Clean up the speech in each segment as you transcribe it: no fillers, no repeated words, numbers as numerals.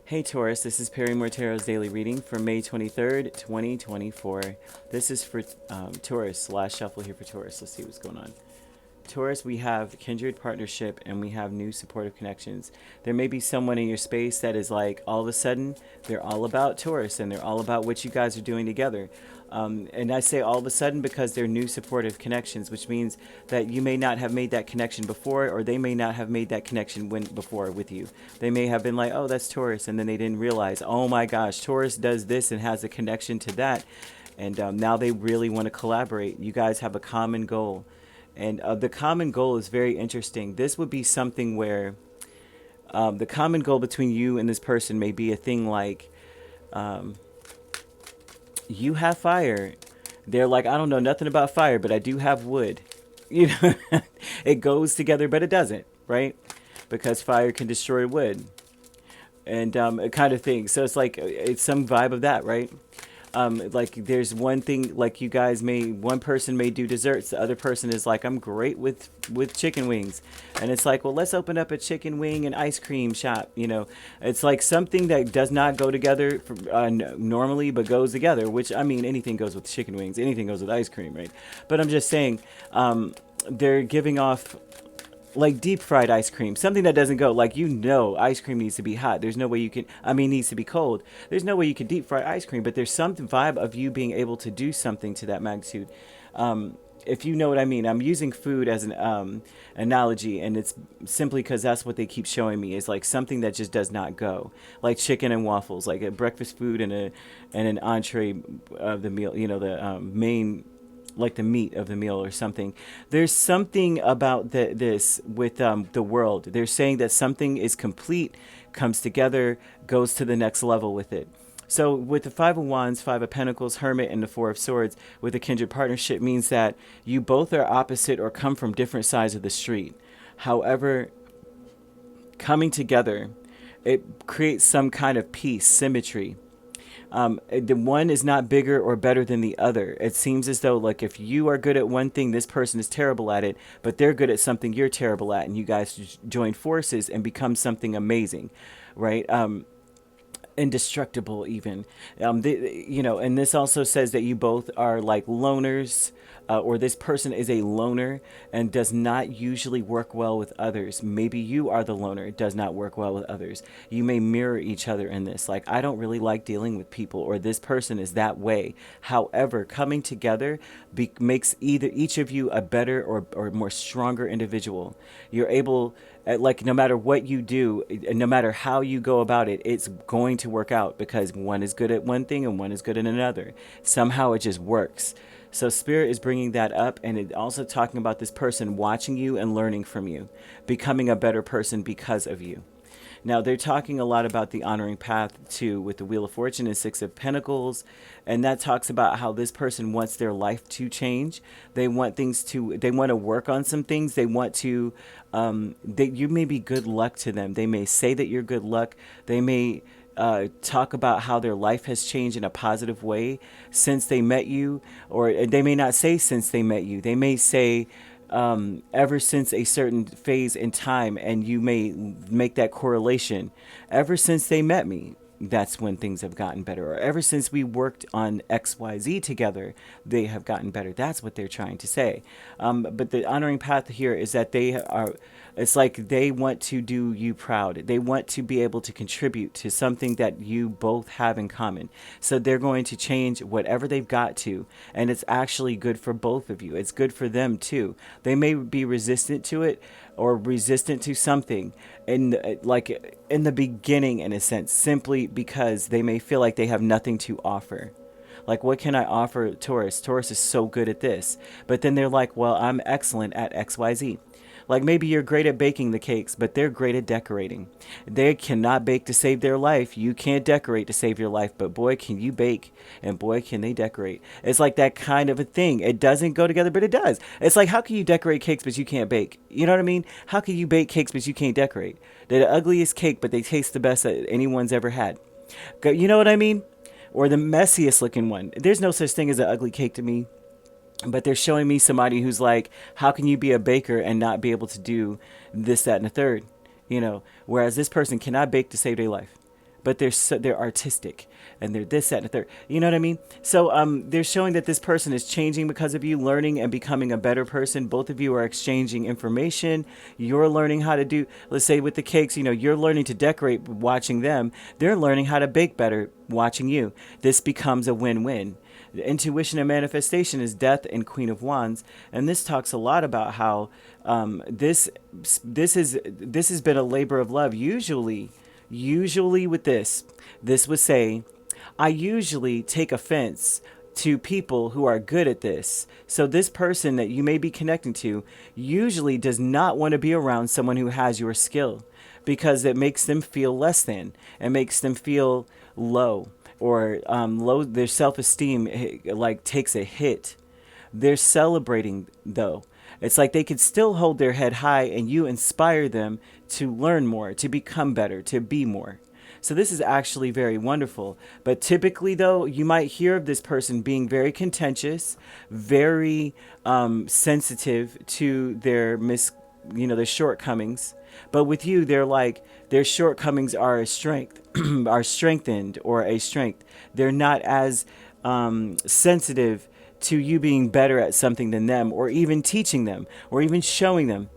Hey Taurus, this is Perrymore Tarot's daily reading for May 23rd, 2024. This is for Taurus. Last shuffle here for Taurus. Let's see what's going on. Taurus, we have kindred partnership and we have new supportive connections. There may be someone in your space that is like all of a sudden they're all about Taurus and they're all about what you guys are doing together. And I say all of a sudden because they're new supportive connections, which means that you may not have made that connection before, or they may not have made that connection before with you. They may have been like, oh, that's Taurus, and then they didn't realize, oh my gosh, Taurus does this and has a connection to that. And now they really want to collaborate. You guys have a common goal. And the common goal is very interesting. This would be something where the common goal between you and this person may be a thing like you have fire. They're like, I don't know nothing about fire, but I do have wood. You know, it goes together, but it doesn't, right? Because fire can destroy wood and a kind of thing. So it's like it's some vibe of that, right? Like there's one thing, like you guys one person may do desserts, the other person is like, I'm great with chicken wings, and it's like, well, let's open up a chicken wing and ice cream shop. You know, it's like something that does not go together normally, but goes together, which, I mean, anything goes with chicken wings, anything goes with ice cream, right? But I'm just saying, they're giving off like deep fried ice cream, something that doesn't go, like, ice cream needs to be hot. There's no way you can, needs to be cold. There's no way you can deep fry ice cream, but there's some vibe of you being able to do something to that magnitude. If you know what I mean. I'm using food as an analogy, and it's simply because that's what they keep showing me is like something that just does not go, like chicken and waffles, like a breakfast food and an entree of the meal, the main, like the meat of the meal or something. There's something about this with the world. They're saying that something is complete, comes together, goes to the next level with it. So with the Five of Wands, Five of Pentacles, Hermit, and the Four of Swords, with a kindred partnership means that you both are opposite or come from different sides of the street. However, coming together, it creates some kind of peace, symmetry. The one is not bigger or better than the other. It seems as though, like, if you are good at one thing, this person is terrible at it, but they're good at something you're terrible at, and you guys join forces and become something amazing, right? Indestructible even. And this also says that you both are like loners, or this person is a loner and does not usually work well with others. Maybe you are the loner, does not work well with others. You may mirror each other in this. Like, I don't really like dealing with people, or this person is that way. However, coming together makes either each of you a better or more stronger individual. You're able, like, no matter what you do, no matter how you go about it, it's going to work out because one is good at one thing and one is good at another. Somehow it just works. So Spirit is bringing that up, and it also talking about this person watching you and learning from you, becoming a better person because of you. Now, they're talking a lot about the honoring path, too, with the Wheel of Fortune and Six of Pentacles. And that talks about how this person wants their life to change. They want to work on some things. They want to, you may be good luck to them. They may say that you're good luck. They may talk about how their life has changed in a positive way since they met you. Or they may not say since they met you. They may say ever since a certain phase in time, and you may make that correlation. Ever since they met me, that's when things have gotten better. Or ever since we worked on XYZ together, they have gotten better. That's what they're trying to say. But the honoring path here is that it's like they want to do you proud. They want to be able to contribute to something that you both have in common. So they're going to change whatever they've got to, and it's actually good for both of you. It's good for them too. They may be resistant to it or resistant to something in the beginning, in a sense, simply because they may feel like they have nothing to offer. Like, what can I offer Taurus? Taurus is so good at this. But then they're like, well, I'm excellent at XYZ. Like, maybe you're great at baking the cakes, but they're great at decorating. They cannot bake to save their life. You can't decorate to save your life, but boy, can you bake, and boy, can they decorate. It's like that kind of a thing. It doesn't go together, but it does. It's like, how can you decorate cakes, but you can't bake? You know what I mean? How can you bake cakes, but you can't decorate? They're the ugliest cake, but they taste the best that anyone's ever had. You know what I mean? Or the messiest looking one. There's no such thing as an ugly cake to me. But they're showing me somebody who's like, how can you be a baker and not be able to do this, that, and the third? Whereas this person cannot bake to save their life. but they're artistic, and they're this, that, and the third. You know what I mean? So they're showing that this person is changing because of you, learning and becoming a better person. Both of you are exchanging information. You're learning how to do, let's say with the cakes, you're learning to decorate watching them. They're learning how to bake better watching you. This becomes a win-win. Intuition and manifestation is Death and Queen of Wands, and this talks a lot about how this has been a labor of love. Usually with this would say, I usually take offense to people who are good at this. So this person that you may be connecting to usually does not want to be around someone who has your skill, because it makes them feel less than. It makes them feel low, or low. Their self-esteem like takes a hit. They're celebrating though. It's like they could still hold their head high, and you inspire them to learn more, to become better, to be more. So this is actually very wonderful. But typically, though, you might hear of this person being very contentious, very sensitive to their shortcomings. But with you, they're like, their shortcomings are a strength, are strengthened, or a strength. They're not as sensitive to you being better at something than them, or even teaching them, or even showing them.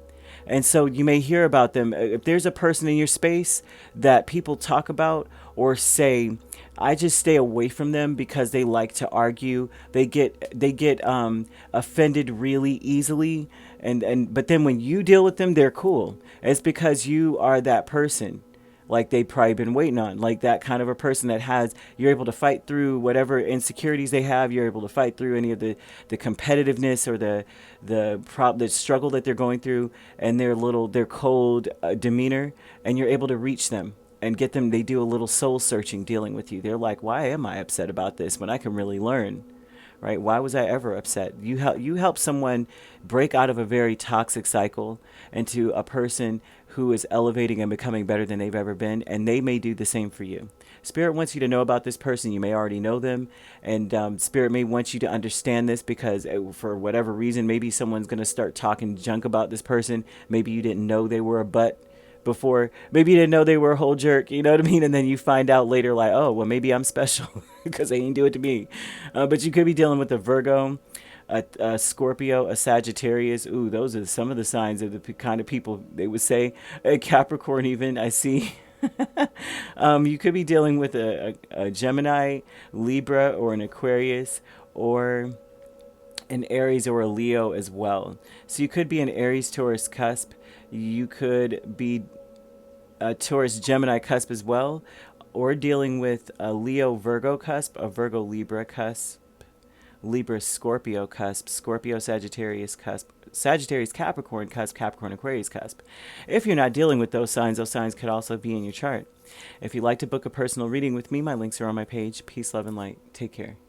And so you may hear about them. If there's a person in your space that people talk about or say, I just stay away from them because they like to argue. They get offended really easily, but then when you deal with them, they're cool. It's because you are that person. Like they've probably been waiting on, like that kind of a person that you're able to fight through whatever insecurities they have. You're able to fight through any of the competitiveness or the struggle that they're going through, and their cold demeanor, and you're able to reach them and get them. They do a little soul searching dealing with you. They're like, why am I upset about this when I can really learn? Right? Why was I ever upset? You help someone break out of a very toxic cycle into a person who is elevating and becoming better than they've ever been, and they may do the same for you. Spirit wants you to know about this person. You may already know them, and Spirit may want you to understand this because for whatever reason, maybe someone's going to start talking junk about this person. Maybe you didn't know they were a butt before. Maybe you didn't know they were a whole jerk, you know what I mean? And then you find out later, like, oh, well, maybe I'm special because they didn't do it to me. But you could be dealing with a Virgo, a Scorpio, a Sagittarius. Ooh, those are some of the signs of the kind of people they would say. A Capricorn even, I see. You could be dealing with a Gemini, Libra, or an Aquarius, or an Aries or a Leo as well. So you could be an Aries Taurus cusp. You could be a Taurus Gemini cusp as well, or dealing with a Leo Virgo cusp, a Virgo Libra cusp, Libra Scorpio cusp, Scorpio Sagittarius cusp, Sagittarius Capricorn cusp, Capricorn Aquarius cusp. If you're not dealing with those signs could also be in your chart. If you'd like to book a personal reading with me, my links are on my page. Peace, love, and light. Take care.